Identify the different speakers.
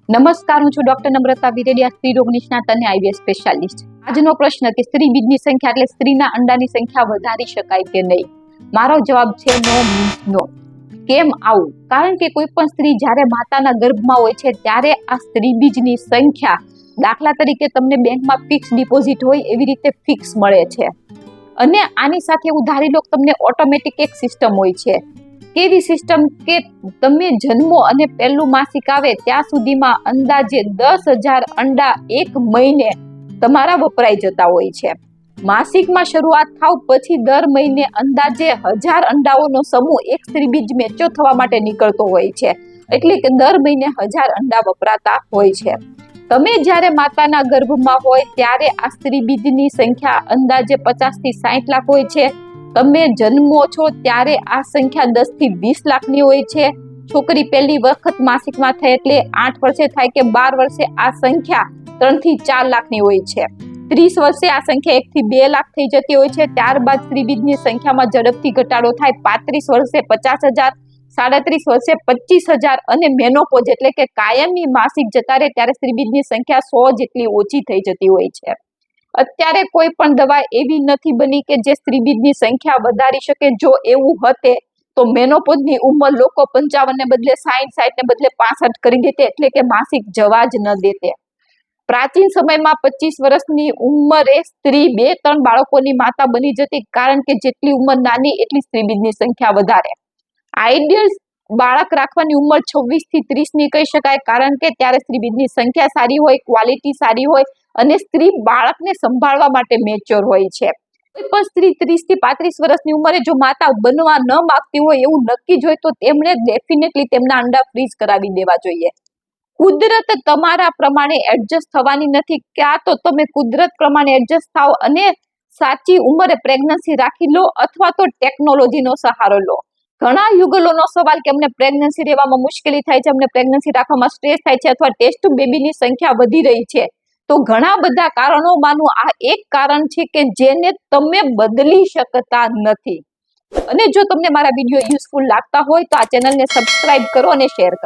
Speaker 1: નમસ્કાર, હું છું ડોક્ટર નમ્રતા વિરેડિયા, સ્ત્રી રોગ નિષ્ણાત અને આઈવીએફ સ્પેશિયાલિસ્ટ. આજનો પ્રશ્ન કે સ્ત્રી બીજની સંખ્યા એટલે સ્ત્રીના અંડાની સંખ્યા વધારી શકાય કે નહીં? મારો જવાબ છે નો મીન્સ નો. કેમ આવું? કારણ કે કોઈ પણ સ્ત્રી જ્યારે માતાના ગર્ભમાં હોય છે ત્યારે આ સ્ત્રી બીજની સંખ્યા, દાખલા તરીકે તમને બેંકમાં ફિક્સ ડિપોઝિટ હોય એવી રીતે ફિક્સ મળે છે. અને આની સાથે એવું ધારી લો તમને ઓટોમેટિક એક સિસ્ટમ હોય છે. કેવી સિસ્ટમ કે તમે જન્મો અને પહેલું માસિક આવે ત્યાં સુધીમાં અંદાજે 10,000 અંડા એક મહિને તમારા વપરાઈ જતા હોય છે. માસિકમાં શરૂઆત થાવ પછી દર મહિને અંદાજે 1000 અંડાઓનો સમૂહ એક સ્ત્રી બીજ મેચ્યોર થવા માટે નીકળતો હોય છે. એટલે કે દર મહિને 1000 અંડા વપરાતા હોય છે. તમે જ્યારે માતાના ગર્ભમાં હોય ત્યારે આ સ્ત્રી બીજની સંખ્યા અંદાજે 50 થી 60 લાખ હોય છે. તમે જન્મો છો ત્યારે આ સંખ્યા 10 થી 20 લાખની હોય છે. છોકરી પહેલી વખત માસિકમાં થાય એટલે 8 વર્ષે થાય કે 12 વર્ષે આ સંખ્યા 3 થી 4 લાખની હોય છે. 30 વર્ષે આ સંખ્યા 1 થી 2 લાખ થઈ જતી હોય છે. ત્યારબાદ સ્ત્રીબીજની સંખ્યામાં ઝડપથી ઘટાડો થાય. 35 વર્ષે 50,000, 37 વર્ષે 25,000 અને મેનોપોઝ એટલે કે કાયમી માસિક જતા રહે ત્યારે સ્ત્રીબીજની સંખ્યા 100 જેટલી ઓછી થઈ જતી હોય છે. અત્યારે કોઈ પણ દવા એવી નથી બની કે જે સ્ત્રીબીજની સંખ્યા વધારી શકે. જો એવું હતે તો મેનોપોઝની ઉંમર લોકો 55 ને બદલે 60, 60 ને બદલે 65 કરી દેતે, એટલે કે માસિક જવા જ ન દેતે. પ્રાચીન સમયમાં 25 વર્ષની ઉંમરે સ્ત્રી 2-3 બાળકોની માતા બની જતી, કારણ કે જેટલી ઉંમર નાની એટલી સ્ત્રીબીજની સંખ્યા વધારે. આઈડિયલ બાળક રાખવાની ઉંમર 26 થી 30 ની કહી શકાય, કારણ કે ત્યારે સ્ત્રીબીજની સંખ્યા સારી હોય, ક્વોલિટી સારી હોય અને સ્ત્રી બાળકને સંભાળવા માટે મેચ્યોર હોય છે. કોઈ પણ સ્ત્રી 30 થી 35 વર્ષની ઉંમરે જો માતા બનવા ન માંગતી હોય એવું નક્કી જ હોય તો તેમણે ડેફિનેટલી તેમના અંડા ફ્રીઝ કરાવી દેવા જોઈએ. કુદરત તમારા પ્રમાણે એડજસ્ટ થવાની નથી. ક્યાં તો તમે કુદરત પ્રમાણે એડજસ્ટ થાવ અને સાચી ઉંમરે પ્રેગ્નન્સી રાખી લો, અથવા તો ટેકનોલોજીનો સહારો લો. ઘણા યુગલોનો સવાલ કે અમને પ્રેગ્નન્સી રહેવામાં મુશ્કેલી થાય છે, અમને પ્રેગ્નન્સી રાખવામાં સ્ટ્રેસ થાય છે, અથવા ટેસ્ટ ટ્યુબ બેબીની સંખ્યા વધી રહી છે. તો ઘણા બધા કારણોમાંનું આ એક કારણ છે કે જેને તમે બદલી શકતા નથી. અને જો તમને મારા વિડીયો યુઝફુલ લાગતા હોય તો આ ચેનલને સબસ્ક્રાઇબ કરો અને શેર કરો.